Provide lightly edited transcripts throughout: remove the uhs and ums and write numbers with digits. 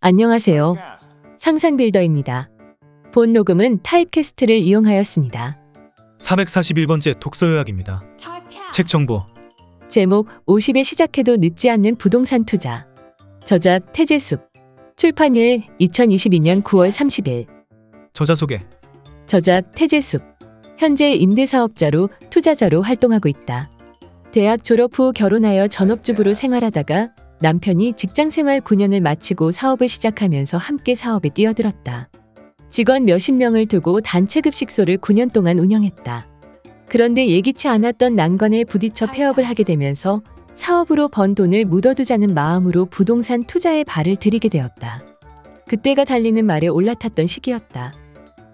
안녕하세요. 상상빌더입니다. 본 녹음은 타입캐스트를 이용하였습니다. 441번째 독서 요약입니다. 책 정보. 제목 50에 시작해도 늦지 않는 부동산 투자. 저자 태재숙. 출판일 2022년 9월 30일. 저자 소개. 저자 태재숙. 현재 임대사업자로 투자자로 활동하고 있다. 대학 졸업 후 결혼하여 전업주부로 생활하다가 남편이 직장생활 9년을 마치고 사업을 시작하면서 함께 사업에 뛰어들었다. 직원 몇십 명을 두고 단체급식소를 9년 동안 운영했다. 그런데 예기치 않았던 난관에 부딪혀 폐업을 하게 되면서 사업으로 번 돈을 묻어두자는 마음으로 부동산 투자에 발을 들이게 되었다. 그때가 달리는 말에 올라탔던 시기였다.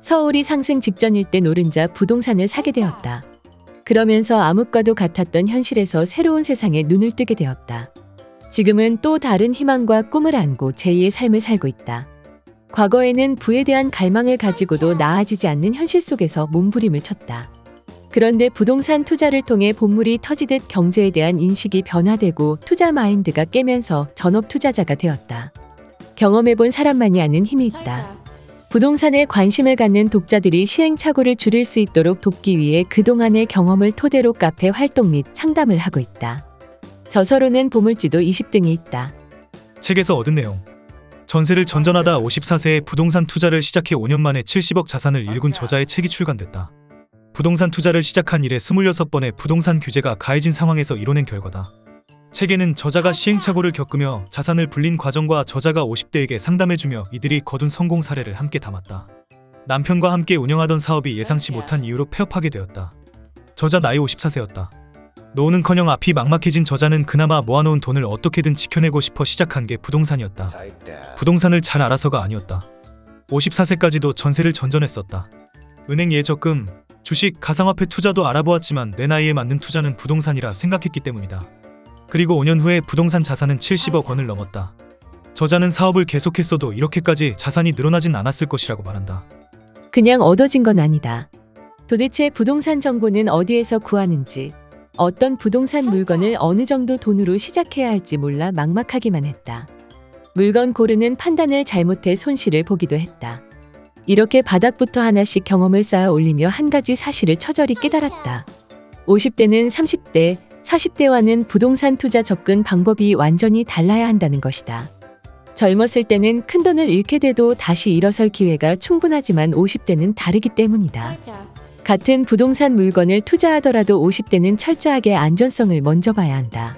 서울이 상승 직전일 때 노른자 부동산을 사게 되었다. 그러면서 암흑과도 같았던 현실에서 새로운 세상에 눈을 뜨게 되었다. 지금은 또 다른 희망과 꿈을 안고 제2의 삶을 살고 있다. 과거에는 부에 대한 갈망을 가지고도 나아지지 않는 현실 속에서 몸부림을 쳤다. 그런데 부동산 투자를 통해 본물이 터지듯 경제에 대한 인식이 변화되고 투자 마인드가 깨면서 전업 투자자가 되었다. 경험해본 사람만이 아는 힘이 있다. 부동산에 관심을 갖는 독자들이 시행착오를 줄일 수 있도록 돕기 위해 그동안의 경험을 토대로 카페 활동 및 상담을 하고 있다. 저서로는 보물지도 20등이 있다. 책에서 얻은 내용. 전세를 전전하다 54세에 부동산 투자를 시작해 5년 만에 70억 자산을 일군 저자의 책이 출간됐다. 부동산 투자를 시작한 이래 26번의 부동산 규제가 가해진 상황에서 이뤄낸 결과다. 책에는 저자가 시행착오를 겪으며 자산을 불린 과정과 저자가 50대에게 상담해주며 이들이 거둔 성공 사례를 함께 담았다. 남편과 함께 운영하던 사업이 예상치 못한 이유로 폐업하게 되었다. 저자 나이 54세였다. 노후는커녕 앞이 막막해진 저자는 그나마 모아놓은 돈을 어떻게든 지켜내고 싶어 시작한 게 부동산이었다. 부동산을 잘 알아서가 아니었다. 54세까지도 전세를 전전했었다. 은행 예적금, 주식, 가상화폐 투자도 알아보았지만 내 나이에 맞는 투자는 부동산이라 생각했기 때문이다. 그리고 5년 후에 부동산 자산은 70억 원을 넘었다. 저자는 사업을 계속했어도 이렇게까지 자산이 늘어나진 않았을 것이라고 말한다. 그냥 얻어진 건 아니다. 도대체 부동산 정보는 어디에서 구하는지, 어떤 부동산 물건을 어느 정도 돈으로 시작해야 할지 몰라 막막하기만 했다. 물건 고르는 판단을 잘못해 손실을 보기도 했다. 이렇게 바닥부터 하나씩 경험을 쌓아 올리며 한 가지 사실을 처절히 깨달았다. 50대는 30대, 40대와는 부동산 투자 접근 방법이 완전히 달라야 한다는 것이다. 젊었을 때는 큰돈을 잃게 돼도 다시 일어설 기회가 충분하지만 50대는 다르기 때문이다. 같은 부동산 물건을 투자하더라도 50대는 철저하게 안전성을 먼저 봐야 한다.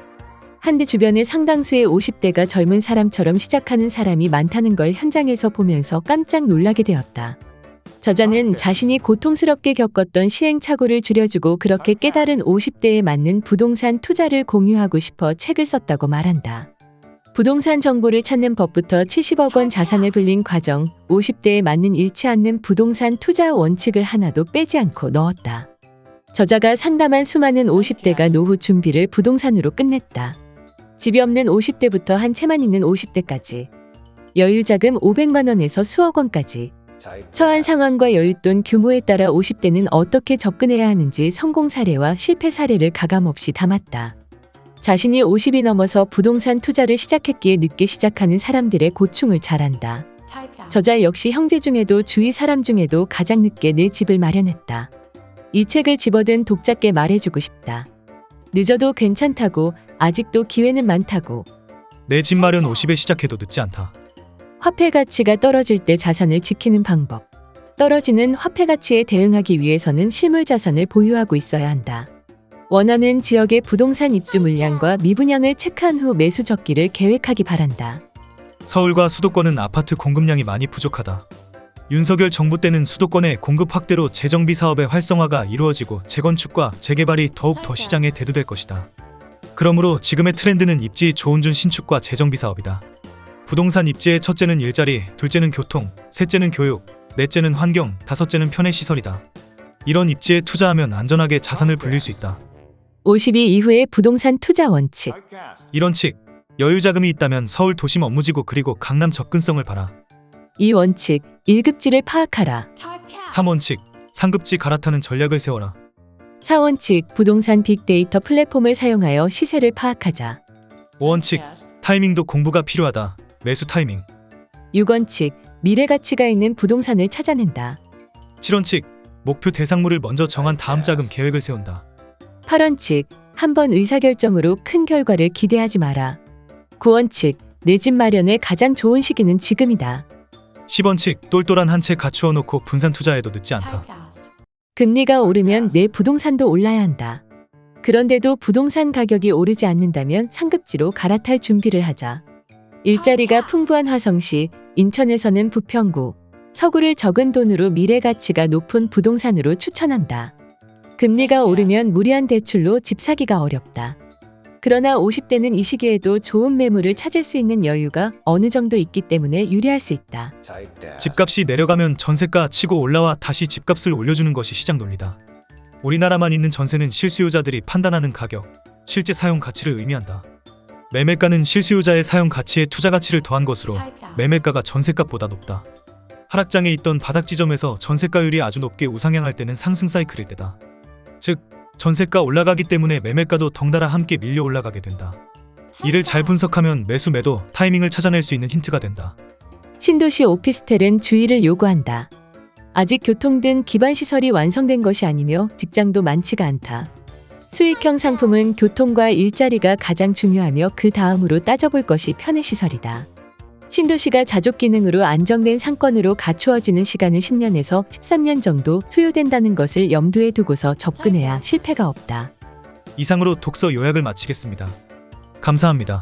한데 주변의 상당수의 50대가 젊은 사람처럼 시작하는 사람이 많다는 걸 현장에서 보면서 깜짝 놀라게 되었다. 저자는 자신이 고통스럽게 겪었던 시행착오를 줄여주고 그렇게 깨달은 50대에 맞는 부동산 투자를 공유하고 싶어 책을 썼다고 말한다. 부동산 정보를 찾는 법부터 70억 원 자산을 불린 과정, 50대에 맞는 잃지 않는 부동산 투자 원칙을 하나도 빼지 않고 넣었다. 저자가 상담한 수많은 50대가 노후 준비를 부동산으로 끝냈다. 집이 없는 50대부터 한 채만 있는 50대까지. 여유자금 500만 원에서 수억 원까지. 처한 상황과 여윳돈 규모에 따라 50대는 어떻게 접근해야 하는지 성공 사례와 실패 사례를 가감없이 담았다. 자신이 50이 넘어서 부동산 투자를 시작했기에 늦게 시작하는 사람들의 고충을 잘 안다. 저자 역시 형제 중에도 주위 사람 중에도 가장 늦게 내 집을 마련했다. 이 책을 집어든 독자께 말해주고 싶다. 늦어도 괜찮다고, 아직도 기회는 많다고. 내 집 마련 50에 시작해도 늦지 않다. 화폐 가치가 떨어질 때 자산을 지키는 방법. 떨어지는 화폐 가치에 대응하기 위해서는 실물 자산을 보유하고 있어야 한다. 원하는 지역의 부동산 입주 물량과 미분양을 체크한 후 매수 적기를 계획하기 바란다. 서울과 수도권은 아파트 공급량이 많이 부족하다. 윤석열 정부 때는 수도권의 공급 확대로 재정비 사업의 활성화가 이루어지고 재건축과 재개발이 더욱 더 시장에 대두될 것이다. 그러므로 지금의 트렌드는 입지 조은준 신축과 재정비 사업이다. 부동산 입지의 첫째는 일자리, 둘째는 교통, 셋째는 교육, 넷째는 환경, 다섯째는 편의시설이다. 이런 입지에 투자하면 안전하게 자산을 불릴 수 있다. 52 이후의 부동산 투자 원칙. 이런 칙, 여유자금이 있다면 서울 도심 업무지구 그리고 강남 접근성을 봐라. 이 원칙, 1급지를 파악하라. 3원칙, 상급지 갈아타는 전략을 세워라. 4원칙, 부동산 빅데이터 플랫폼을 사용하여 시세를 파악하자. 5원칙, 타이밍도 공부가 필요하다. 매수 타이밍. 6원칙, 미래 가치가 있는 부동산을 찾아낸다. 7원칙, 목표 대상물을 먼저 정한 다음 자금 계획을 세운다. 8원칙, 한 번 의사결정으로 큰 결과를 기대하지 마라. 9원칙, 내 집 마련의 가장 좋은 시기는 지금이다. 10원칙, 똘똘한 한 채 갖추어 놓고 분산 투자해도 늦지 않다. 금리가 오르면 내 부동산도 올라야 한다. 그런데도 부동산 가격이 오르지 않는다면 상급지로 갈아탈 준비를 하자. 일자리가 풍부한 화성시, 인천에서는 부평구, 서구를 적은 돈으로 미래 가치가 높은 부동산으로 추천한다. 금리가 오르면 무리한 대출로 집 사기가 어렵다. 그러나 50대는 이 시기에도 좋은 매물을 찾을 수 있는 여유가 어느 정도 있기 때문에 유리할 수 있다. 집값이 내려가면 전세가 치고 올라와 다시 집값을 올려주는 것이 시장 논리다. 우리나라만 있는 전세는 실수요자들이 판단하는 가격, 실제 사용 가치를 의미한다. 매매가는 실수요자의 사용 가치에 투자 가치를 더한 것으로 매매가가 전세값보다 높다. 하락장에 있던 바닥 지점에서 전세가율이 아주 높게 우상향할 때는 상승 사이클일 때다. 즉, 전세가 올라가기 때문에 매매가도 덩달아 함께 밀려 올라가게 된다. 이를 잘 분석하면 매수 매도 타이밍을 찾아낼 수 있는 힌트가 된다. 신도시 오피스텔은 주의를 요구한다. 아직 교통 등 기반 시설이 완성된 것이 아니며 직장도 많지가 않다. 수익형 상품은 교통과 일자리가 가장 중요하며 그 다음으로 따져볼 것이 편의시설이다. 신도시가 자족 기능으로 안정된 상권으로 갖추어지는 시간은 10년에서 13년 정도 소요된다는 것을 염두에 두고서 접근해야 실패가 없다. 이상으로 독서 요약을 마치겠습니다. 감사합니다.